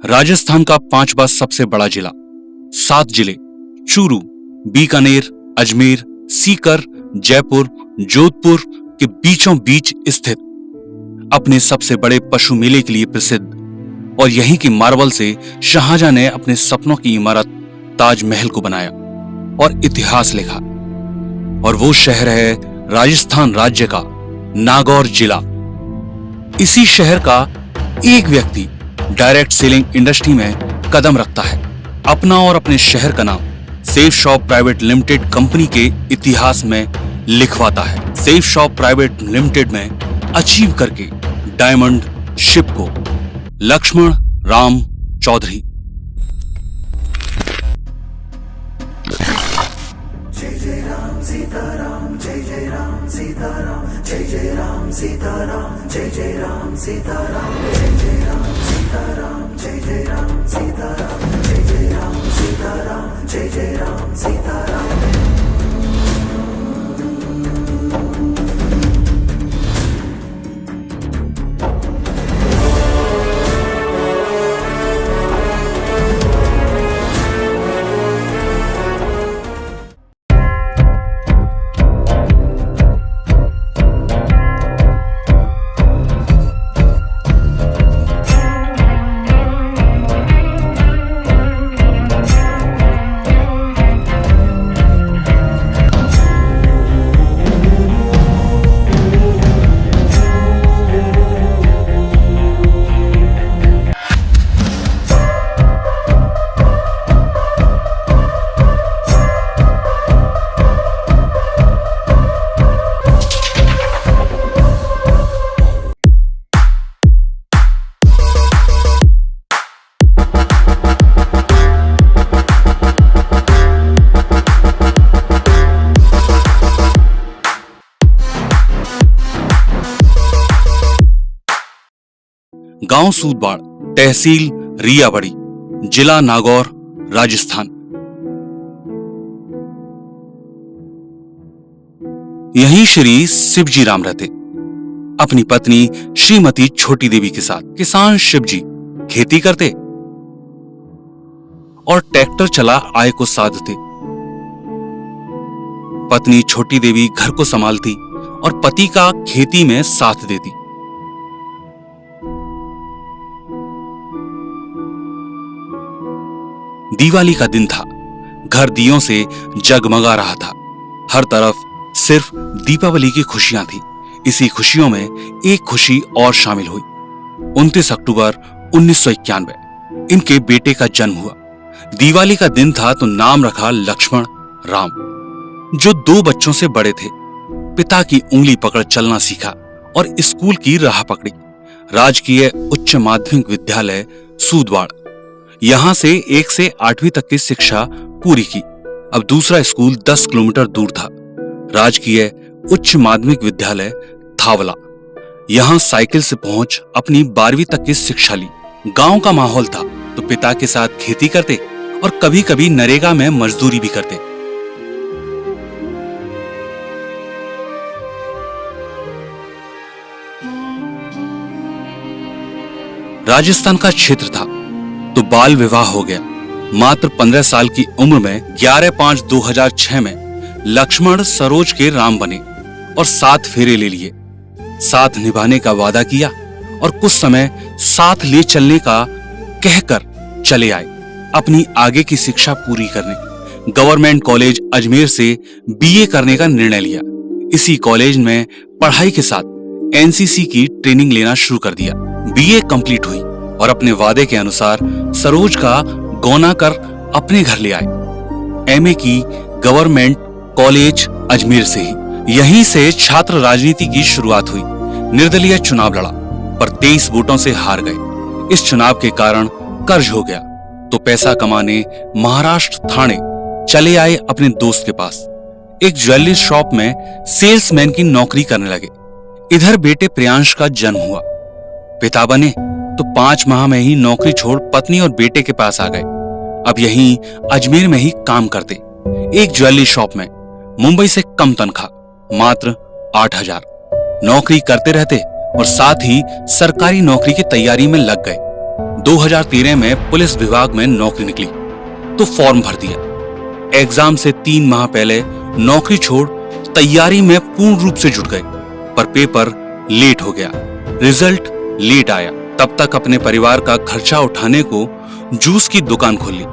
राजस्थान का पांचवा सबसे बड़ा जिला, 7 जिले चूरू, बीकानेर, अजमेर, सीकर, जयपुर, जोधपुर के बीचों बीच स्थित, अपने सबसे बड़े पशु मेले के लिए प्रसिद्ध और यहीं की मार्बल से शाहजहां ने अपने सपनों की इमारत ताजमहल को बनाया और इतिहास लिखा। और वो शहर है राजस्थान राज्य का नागौर जिला। इसी शहर का एक व्यक्ति डायरेक्ट सेलिंग इंडस्ट्री में कदम रखता है। अपना और अपने शहर का नाम safe Shop private limited company के इतिहास में लिखवाता है। सेफ शॉप प्राइवेट लिमिटेड में अचीव करके डायमंड शिप को लक्ष्मण राम चौधरी। जय जय राम सीताराम, जय जय राम सीताराम, जय जय राम सीताराम, जय जय राम सीताराम, जय जय राम सीताराम, जय जय राम सीताराम, जय जय राम सीताराम, जय जय राम सीताराम। गांव सूदबाड़, तहसील रियाबड़ी, जिला नागौर, राजस्थान। यहीं श्री शिवजी राम रहते अपनी पत्नी श्रीमती छोटी देवी के साथ। किसान शिवजी खेती करते और ट्रैक्टर चला आय को साधते। पत्नी छोटी देवी घर को संभालती और पति का खेती में साथ देती। दिवाली का दिन था। घर दियों से जगमगा रहा था। हर तरफ सिर्फ दीपावली की खुशियां थी। इसी खुशियों में एक खुशी और शामिल हुई। 29 अक्टूबर 1991 इनके बेटे का जन्म हुआ। दिवाली का दिन था तो नाम रखा लक्ष्मण राम, जो 2 बच्चों से बड़े थे। पिता की उंगली पकड़ चलना सीखा और स्कूल की राह पकड़ी। राजकीय उच्च माध्यमिक विद्यालय सूदबाड़, यहां से 1 से 8वीं तक की शिक्षा पूरी की। अब दूसरा स्कूल 10 किलोमीटर दूर था, राजकीय उच्च माध्यमिक विद्यालय थावला। यहां साइकिल से पहुंच अपनी 12वीं तक की शिक्षा ली। गांव का माहौल था तो पिता के साथ खेती करते और कभी कभी नरेगा में मजदूरी भी करते। राजस्थान का क्षेत्र था तो बाल विवाह हो गया। मात्र 15 साल की उम्र में 11/5/2006 में लक्ष्मण सरोज के राम बने और 7 फेरे ले लिए। साथ निभाने का वादा किया और कुछ समय साथ ले चलने का कहकर चले आए अपनी आगे की शिक्षा पूरी करने। गवर्नमेंट कॉलेज अजमेर से बीए करने का निर्णय लिया। इसी कॉलेज में पढ़ाई के साथ एनसीसी की ट्रेनिंग लेना शुरू कर दिया। बीए कंप्लीट हुई और अपने वादे के अनुसार सरोज का गौना कर अपने घर ले आए। एमए की गवर्नमेंट कॉलेज अजमेर से ही। यहीं से छात्र राजनीति की शुरुआत हुई। निर्दलीय चुनाव लड़ा पर 23 वोटों से हार गए। इस चुनाव के कारण कर्ज हो गया तो पैसा कमाने महाराष्ट्र थाने चले आए अपने दोस्त के पास। एक ज्वेलरी शॉप में सेल्समैन की नौकरी करने लगे। इधर बेटे प्रियांश का जन्म हुआ। पिता बने तो 5 माह में ही नौकरी छोड़ पत्नी और बेटे के पास आ गए। अब यहीं अजमेर में ही काम करते, एक ज्वेलरी शॉप में। मुंबई से कम तनख्वाह, मात्र 8,000। नौकरी करते रहते और साथ ही सरकारी नौकरी की तैयारी में लग गए। 2013 में पुलिस विभाग में नौकरी निकली तो फॉर्म भर दिया। एग्जाम से 3 माह पहले नौकरी छोड़ तैयारी में पूर्ण रूप से जुट गए, पर पेपर लेट हो गया, रिजल्ट लेट आया। तब तक अपने परिवार का खर्चा उठाने को जूस की दुकान खोल ली।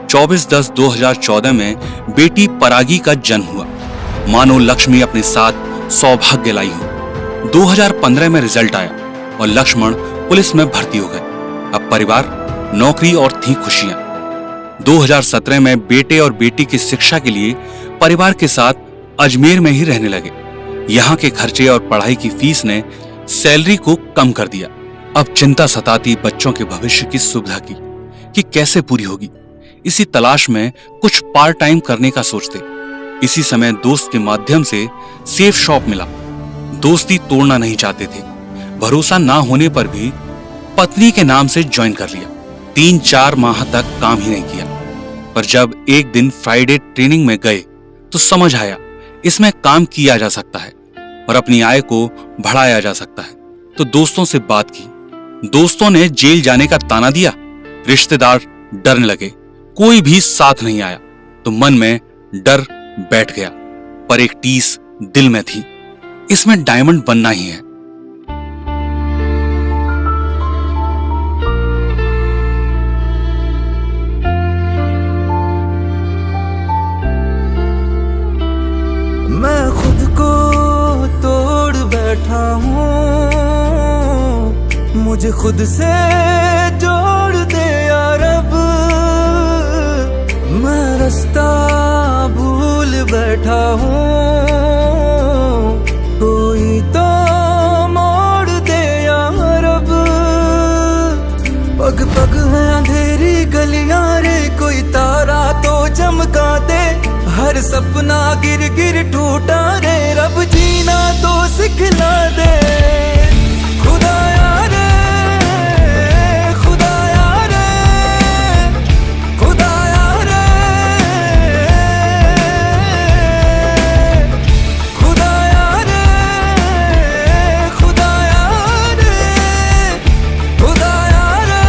24/10/2014 में बेटी परागी का जन्म हुआ। मानो लक्ष्मी अपने साथ सौभाग्य लाई हो। 2015 में रिजल्ट आया और लक्ष्मण पुलिस में भर्ती हो गए। अब परिवार, नौकरी और थी खुशियां। 2017 में बेटे और बेटी की शिक्षा के लिए परिवार के साथ अजमेर में ही रहने लगे। यहाँ के खर्चे और पढ़ाई की फीस ने सैलरी को कम कर दिया। अब चिंता सताती बच्चों के भविष्य की सुविधा की कि कैसे पूरी होगी। इसी तलाश में कुछ पार्ट टाइम करने का सोचते। इसी समय दोस्त के माध्यम से सेफ शॉप मिला। दोस्ती तोड़ना नहीं चाहते थे। भरोसा ना होने पर भी पत्नी के नाम से ज्वाइन कर लिया। 3-4 माह तक काम ही नहीं किया, पर जब एक दिन फ्राइडे ट्रेनिंग में गए तो समझ आया इसमें काम किया जा सकता है और अपनी आय को बढ़ाया जा सकता है। तो दोस्तों से बात की। दोस्तों ने जेल जाने का ताना दिया। रिश्तेदार डरने लगे, कोई भी साथ नहीं आया। तो मन में डर बैठ गया, पर एक टीस दिल में थी, इसमें डायमंड बनना ही है। मैं खुद को तोड़ बैठा हूँ, मुझे खुद से जोड़ दे यार अब। मैं रास्ता भूल बैठा हूँ, कोई तो मोड़ दे यार अब। पग पग है अंधेरी गलियां रे, कोई तारा तो चमका दे। हर सपना गिर गिर टूटा रे, रब जीना तो सिखला दे। खुदाया रे, खुदाया रे, खुदाया रे, खुदाया रे, खुदाया रे, खुदाया रे।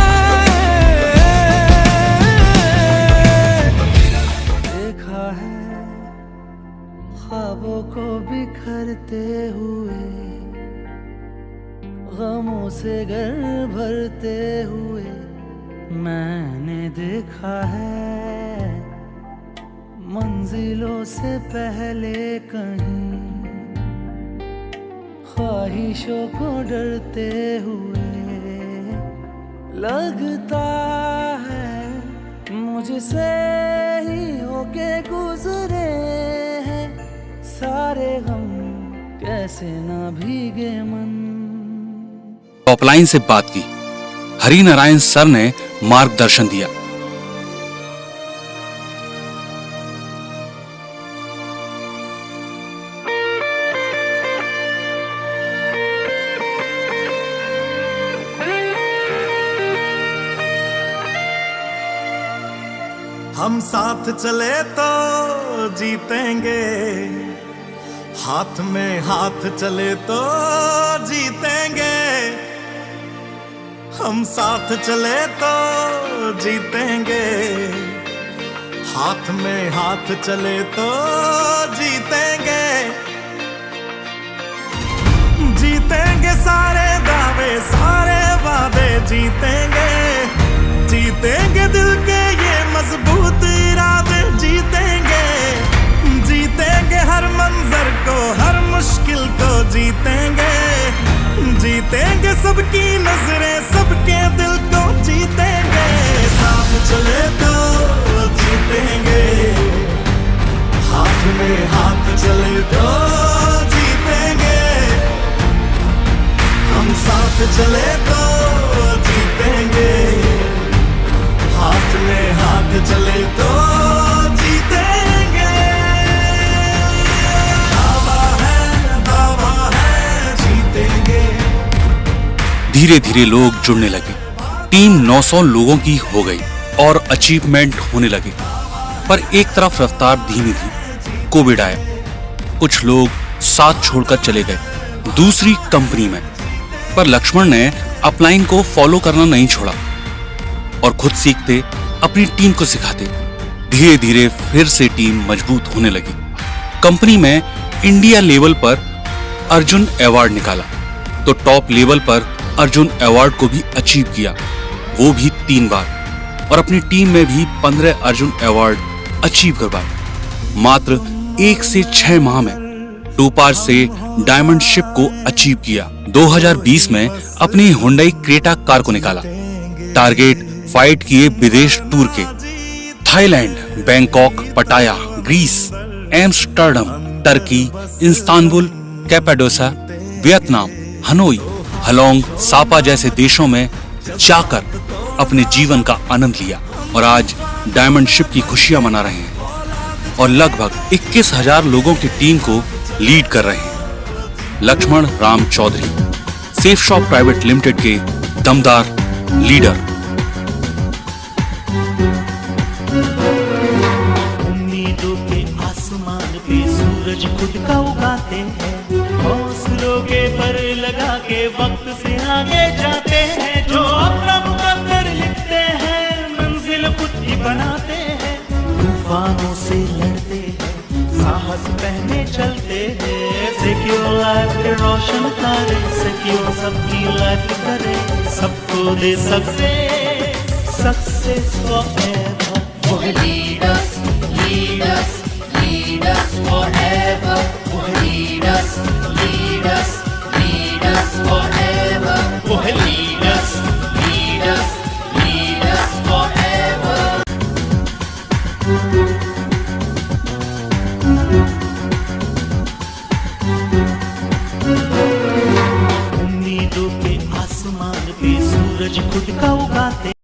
देखा है ख्वाबों को बिखरते हुए, गमों से घर भरते हुए। मैंने देखा है मंजिलों से पहले कहीं ख्वाहिशों को डरते हुए। लगता है मुझसे ही होके गुजरे हैं सारे गम, कैसे ना भीगे मन। टॉपलाइन से बात की। हरि नारायण सर ने मार्गदर्शन दिया। हम साथ चले तो जीतेंगे, हाथ में हाथ चले तो जीतेंगे। हम साथ चले तो जीतेंगे, हाथ में हाथ चले तो जीतेंगे। जीतेंगे सारे दावे सारे वादे जीतेंगे। जीतेंगे दिल के ये मजबूत इरादे जीतेंगे। जीतेंगे हर मंजर को हर मुश्किल को जीतेंगे। जीतेंगे सबकी नजरें सबके दिल को जीतेंगे। साथ चले तो जीतेंगे, हाथ में हाथ चले तो जीतेंगे। हम साथ चले तो जीतेंगे, हाथ में हाथ चले तो जीतेंगे। दावा है जीतेंगे। धीरे धीरे लोग जुड़ने लगे। टीम 900 लोगों की हो गई और अचीवमेंट होने लगे। पर एक तरफ रफ्तार धीमी थी। कोविड आया, कुछ लोग साथ छोड़कर चले गए दूसरी कंपनी में। पर लक्ष्मण ने अपलाइन को फॉलो करना नहीं छोड़ा। और खुद सीखते, अपनी टीम को सिखाते। धीरे धीरे फिर से टीम मजबूत होने लगी। कंपनी में इंडिया लेवल पर अर्जुन अवार्ड निकाला तो टॉप लेवल पर अर्जुन अवार्ड को भी अचीव किया, वो भी 3 बार। और अपनी टीम में भी 15 अर्जुन अवार्ड अचीव करवाए। मात्र 1 से 6 माह में टोपाज से डायमंड शिप को अचीव किया। 2020 में अपनी हुंडई क्रेटा कार को निकाला। टारगेट फाइट किए विदेश टूर के, Thailand, Bangkok, Pattaya, Greece, Amsterdam, Turkey, Istanbul, Cappadocia, Vietnam, Hanoi, Halong, Sapa जैसे देशों में जाकर अपने जीवन का आनंद लिया और आज डायमंड शिप की खुशियां मना रहे हैं और लगभग 21,000 लोगों की टीम को लीड कर रहे हैं। Laxman Ram Chaudhary, Safe Shop private limited के दमदार लीडर। उम्मीदों के आसमान पे सूरज खुद का उगाते हैं, हौसलों के पर लगा के वक्त से आगे जाते हैं। जो अपना मुकद्दर लिखते हैं, मंजिल खुद ही बनाते हैं। तूफानों से लड़ते हैं, साहस पहने चलते हैं। सिक्योर लाइफ के रोशन तारे, सिक्योर सबकी लाइफ करे, सबको दे success forever. Lead us, lead us, lead us forever. Lead us, lead us, lead us forever. Lead us, Lead us, lead us forever. उम्मीदों के आसमान पे सूरज खुद का उगाते